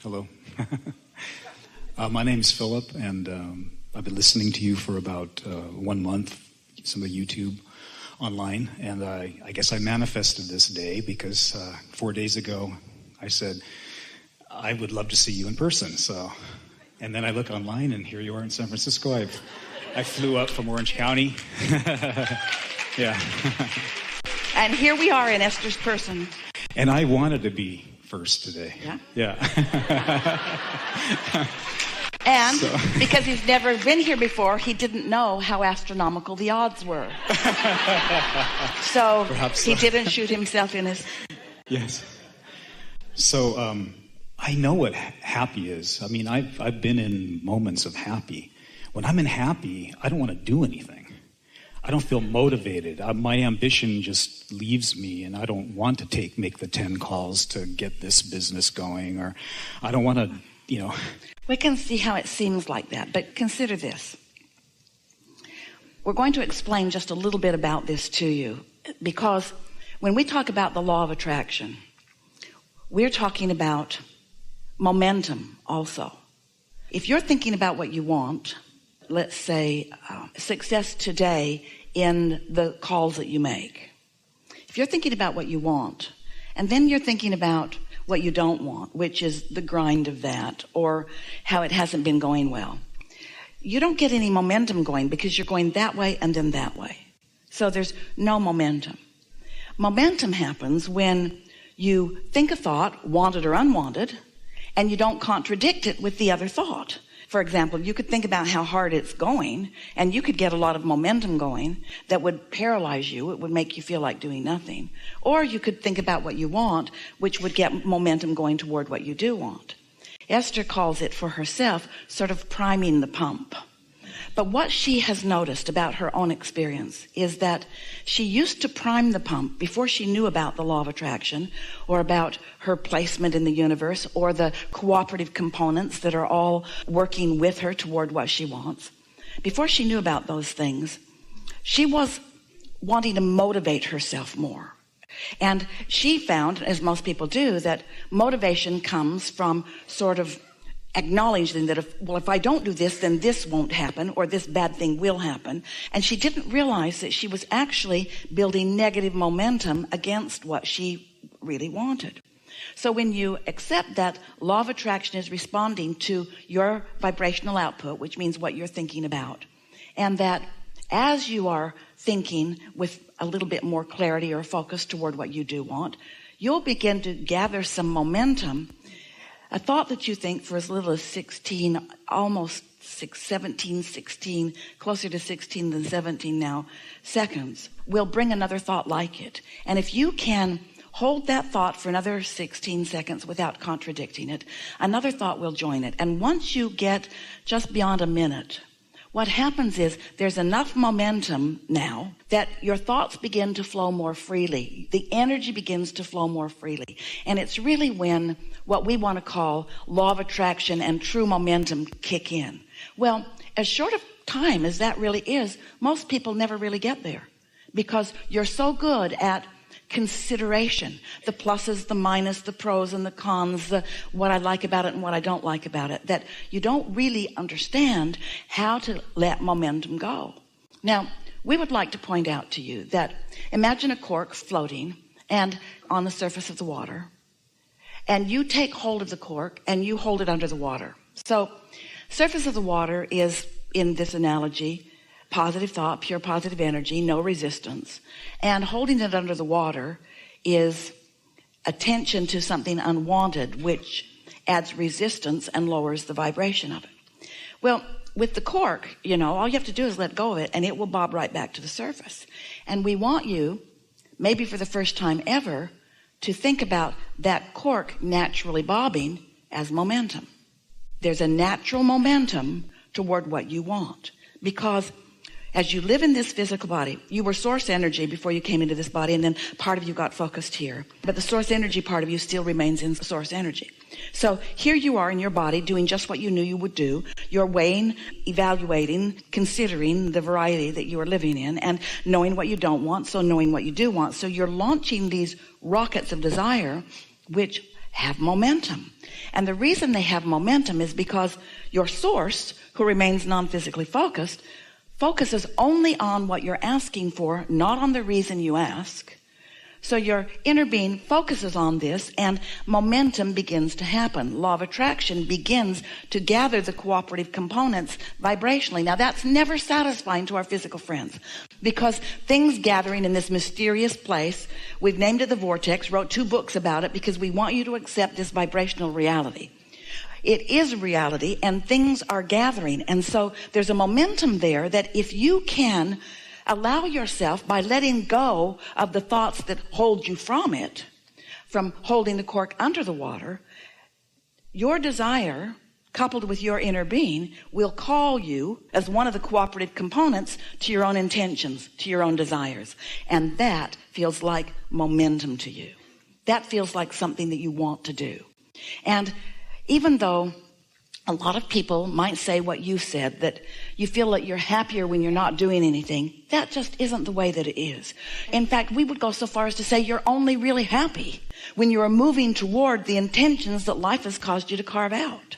Hello. My name's Philip, and I've been listening to you for about 1 month, some of the YouTube online, and I guess I manifested this day because 4 days ago I said, I would love to see you in person. And then I look online, and here you are in San Francisco. I flew up from Orange County. Yeah. And here we are in Esther's person. And I wanted to be first today. Yeah. Yeah. And because he's never been here before, he didn't know how astronomical the odds were. So he didn't shoot himself in his... Yes. So I know what happy is. I mean, I've been in moments of happy. When I'm in happy, I don't want to do anything. I don't feel motivated. My ambition just leaves me, and I don't want to make the 10 calls to get this business going, or I don't want to, We can see how it seems like that, but consider this. We're going to explain just a little bit about this to you, because when we talk about the law of attraction, we're talking about momentum also. If you're thinking about what you want, let's say success today in the calls that you make. If you're thinking about what you want, and then you're thinking about what you don't want, which is the grind of that, or how it hasn't been going well, you don't get any momentum going because you're going that way and then that way. So there's no momentum. Momentum happens when you think a thought, wanted or unwanted, and you don't contradict it with the other thought. For example, you could think about how hard it's going, and you could get a lot of momentum going that would paralyze you. It would make you feel like doing nothing. Or you could think about what you want, which would get momentum going toward what you do want. Esther calls it for herself sort of priming the pump. But what she has noticed about her own experience is that she used to prime the pump before she knew about the law of attraction, or about her placement in the universe, or the cooperative components that are all working with her toward what she wants. Before she knew about those things, she was wanting to motivate herself more. And she found, as most people do, that motivation comes from sort of acknowledging that if I don't do this, then this won't happen, or this bad thing will happen. And she didn't realize that she was actually building negative momentum against what she really wanted. So when you accept that law of attraction is responding to your vibrational output, which means what you're thinking about, and that as you are thinking with a little bit more clarity or focus toward what you do want, you'll begin to gather some momentum. A thought that you think for as little as 16, almost 17, 16, closer to 16 than 17 now, seconds, will bring another thought like it. And if you can hold that thought for another 16 seconds without contradicting it, another thought will join it. And once you get just beyond a minute, what happens is there's enough momentum now that your thoughts begin to flow more freely. The energy begins to flow more freely. And it's really when what we want to call law of attraction and true momentum kick in. Well, as short of time as that really is, most people never really get there, because you're so good at consideration, the pluses, the minus, the pros and the cons, what I like about it and what I don't like about it, that you don't really understand how to let momentum go. Now, we would like to point out to you that imagine a cork floating and on the surface of the water, and you take hold of the cork and you hold it under the water. So surface of the water is, in this analogy, positive thought, pure positive energy, no resistance. And holding it under the water is attention to something unwanted, which adds resistance and lowers the vibration of it. Well, with the cork, all you have to do is let go of it, and it will bob right back to the surface. And we want you, maybe for the first time ever, to think about that cork naturally bobbing as momentum. There's a natural momentum toward what you want, because as you live in this physical body, you were source energy before you came into this body, and then part of you got focused here. But the source energy part of you still remains in source energy. So here you are in your body doing just what you knew you would do. You're weighing, evaluating, considering the variety that you are living in, and knowing what you don't want, so knowing what you do want. So you're launching these rockets of desire, which have momentum. And the reason they have momentum is because your source, who remains non-physically focused, focuses only on what you're asking for, not on the reason you ask. So your inner being focuses on this, and momentum begins to happen. Law of attraction begins to gather the cooperative components vibrationally. Now that's never satisfying to our physical friends, because things gathering in this mysterious place, we've named it the vortex, wrote 2 books about it because we want you to accept this vibrational reality. It is reality, and things are gathering. And so there's a momentum there that if you can allow yourself, by letting go of the thoughts that hold you from it, from holding the cork under the water, your desire, coupled with your inner being, will call you as one of the cooperative components to your own intentions, to your own desires. And that feels like momentum to you. That feels like something that you want to do. And even though a lot of people might say what you said, that you feel that you're happier when you're not doing anything, that just isn't the way that it is. In fact, we would go so far as to say you're only really happy when you are moving toward the intentions that life has caused you to carve out.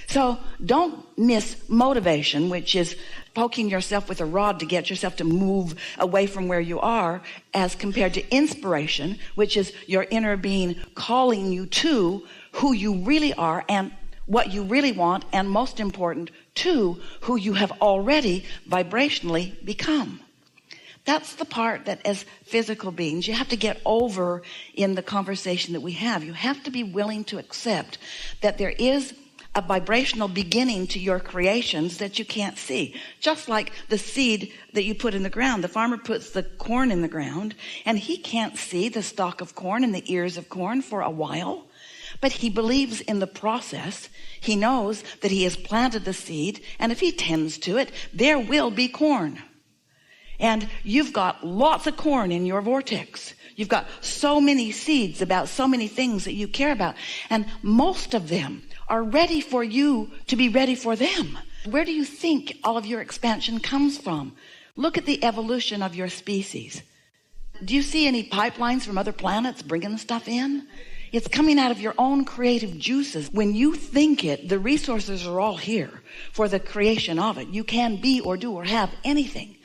So don't miss motivation, which is poking yourself with a rod to get yourself to move away from where you are, as compared to inspiration, which is your inner being calling you to who you really are and what you really want, and most important, to who you have already vibrationally become. That's the part that as physical beings you have to get over in the conversation that we have. You have to be willing to accept that there is a vibrational beginning to your creations that you can't see. Just like the seed that you put in the ground. The farmer puts the corn in the ground, and he can't see the stalk of corn and the ears of corn for a while. But he believes in the process. He knows that he has planted the seed, and if he tends to it, there will be corn. And you've got lots of corn in your vortex. You've got so many seeds about so many things that you care about, and most of them are ready for you to be ready for them. Where do you think all of your expansion comes from? Look at the evolution of your species. Do you see any pipelines from other planets bringing stuff in? It's coming out of your own creative juices. When you think it, the resources are all here for the creation of it. You can be or do or have anything.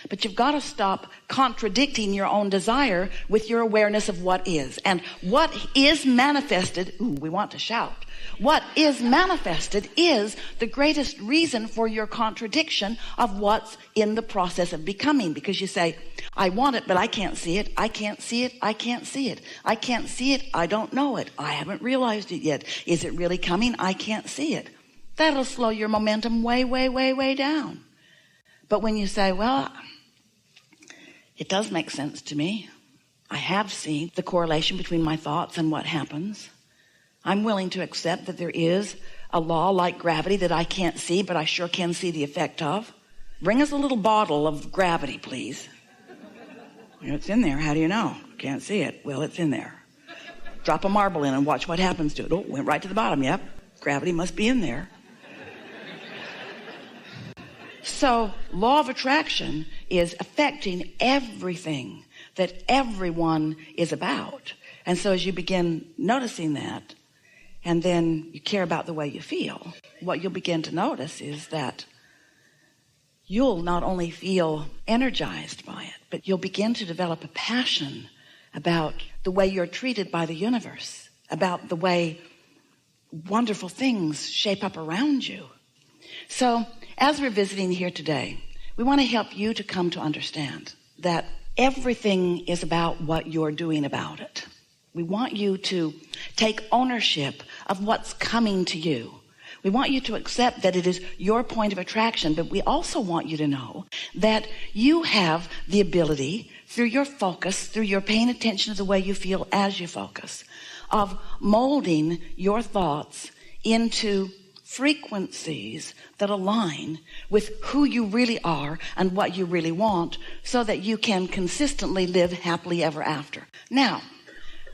But you've got to stop contradicting your own desire with your awareness of what is. And what is manifested, we want to shout. What is manifested is the greatest reason for your contradiction of what's in the process of becoming. Because you say, I want it, but I can't see it. I can't see it. I can't see it. I can't see it. I don't know it. I haven't realized it yet. Is it really coming? I can't see it. That'll slow your momentum way, way, way, way down. But when you say, well, it does make sense to me. I have seen the correlation between my thoughts and what happens. I'm willing to accept that there is a law like gravity that I can't see, but I sure can see the effect of. Bring us a little bottle of gravity, please. It's in there. How do you know? Can't see it. Well, it's in there. Drop a marble in and watch what happens to it. Oh, went right to the bottom. Yep. Gravity must be in there. So, law of attraction is affecting everything that everyone is about. And so as you begin noticing that, and then you care about the way you feel, what you'll begin to notice is that you'll not only feel energized by it, but you'll begin to develop a passion about the way you're treated by the universe, about the way wonderful things shape up around you. So as we're visiting here today, we want to help you to come to understand that everything is about what you're doing about it. We want you to take ownership of what's coming to you. We want you to accept that it is your point of attraction, but we also want you to know that you have the ability, through your focus, through your paying attention to the way you feel as you focus, of molding your thoughts into frequencies that align with who you really are and what you really want, so that you can consistently live happily ever after. Now,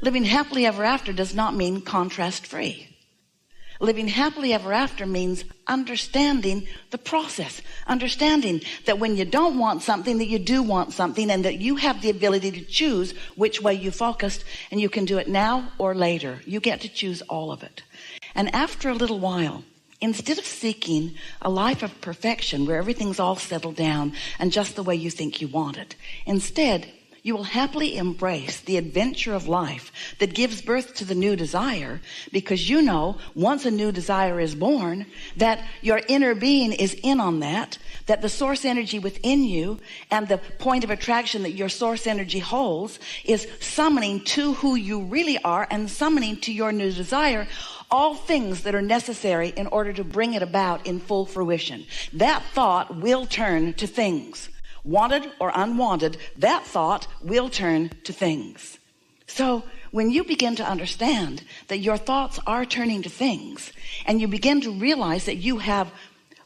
living happily ever after does not mean contrast free. Living happily ever after means understanding the process, understanding that when you don't want something, that you do want something, and that you have the ability to choose which way you focused, and you can do it now or later. You get to choose all of it. And after a little while, instead of seeking a life of perfection where everything's all settled down and just the way you think you want it, instead, you will happily embrace the adventure of life that gives birth to the new desire, because you know once a new desire is born that your inner being is in on that the source energy within you and the point of attraction that your source energy holds is summoning to who you really are and summoning to your new desire all things that are necessary in order to bring it about in full fruition. That thought will turn to things. Wanted or unwanted, that thought will turn to things. So when you begin to understand that your thoughts are turning to things, and you begin to realize that you have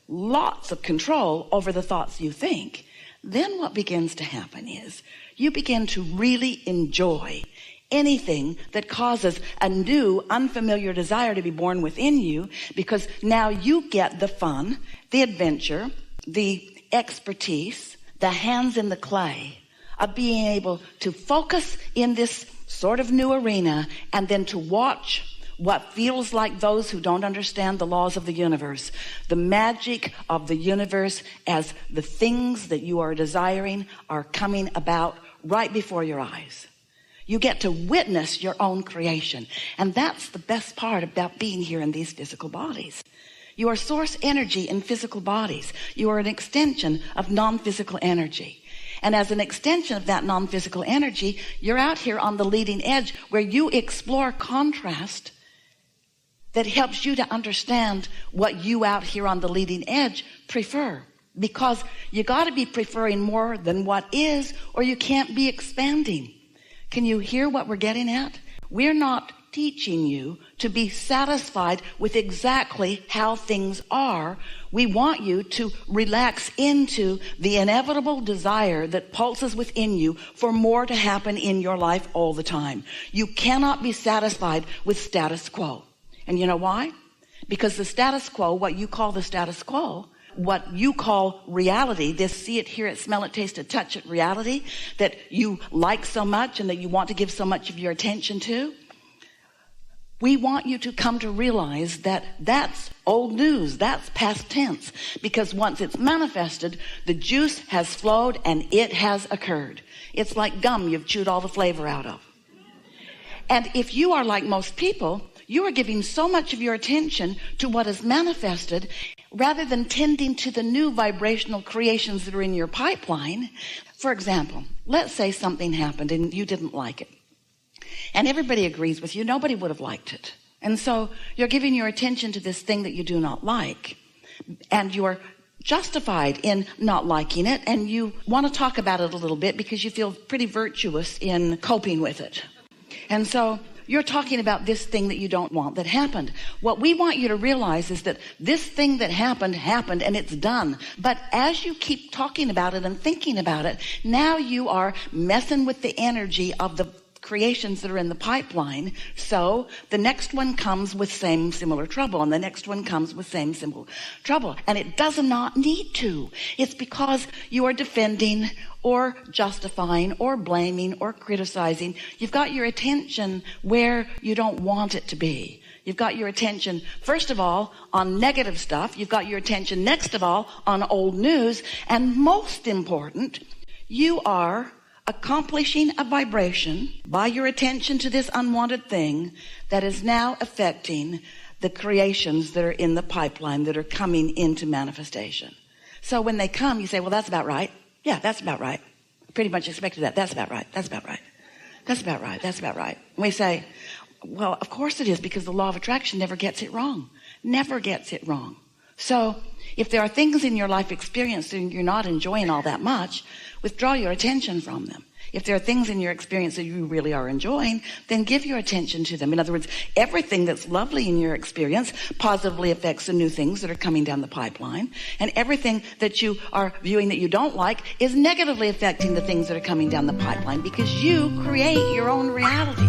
lots of control over the thoughts you think, then what begins to happen is you begin to really enjoy anything that causes a new unfamiliar desire to be born within you, because now you get the fun, the adventure, the expertise, the hands in the clay of being able to focus in this sort of new arena and then to watch what feels like those who don't understand the laws of the universe, the magic of the universe, as the things that you are desiring are coming about right before your eyes. You get to witness your own creation. And that's the best part about being here in these physical bodies. You are source energy in physical bodies. You are an extension of non-physical energy. And as an extension of that non-physical energy, you're out here on the leading edge where you explore contrast that helps you to understand what you out here on the leading edge prefer. Because you got to be preferring more than what is, or you can't be expanding. Can you hear what we're getting at? We're not teaching you to be satisfied with exactly how things are. We want you to relax into the inevitable desire that pulses within you for more to happen in your life all the time. You cannot be satisfied with status quo. And you know why? Because the status quo, what you call the status quo, what you call reality, this see it, hear it, smell it, taste it, touch it reality that you like so much and that you want to give so much of your attention to, we want you to come to realize that that's old news. That's past tense. Because once it's manifested, the juice has flowed and it has occurred. It's like gum you've chewed all the flavor out of. And if you are like most people, you are giving so much of your attention to what is manifested rather than tending to the new vibrational creations that are in your pipeline. For example, let's say something happened and you didn't like it. And everybody agrees with you. Nobody would have liked it. And so you're giving your attention to this thing that you do not like. And you're justified in not liking it. And you want to talk about it a little bit because you feel pretty virtuous in coping with it. And so you're talking about this thing that you don't want that happened. What we want you to realize is that this thing that happened and it's done. But as you keep talking about it and thinking about it, now you are messing with the energy of the creations that are in the pipeline. So the next one comes with similar trouble, and the next one comes with similar trouble. And it does not need to. It's because you are defending or justifying or blaming or criticizing. You've got your attention where you don't want it to be. You've got your attention, first of all, on negative stuff. You've got your attention, next of all, on old news. And most important, you are accomplishing a vibration by your attention to this unwanted thing that is now affecting the creations that are in the pipeline that are coming into manifestation. So when they come, you say, well, that's about right. Yeah, that's about right. Pretty much expected that. That's about right. That's about right. That's about right. That's about right. And we say, well, of course it is, because the law of attraction never gets it wrong. Never gets it wrong. So if there are things in your life experience and you're not enjoying all that much, withdraw your attention from them. If there are things in your experience that you really are enjoying, then give your attention to them. In other words, everything that's lovely in your experience positively affects the new things that are coming down the pipeline. And everything that you are viewing that you don't like is negatively affecting the things that are coming down the pipeline, because you create your own reality.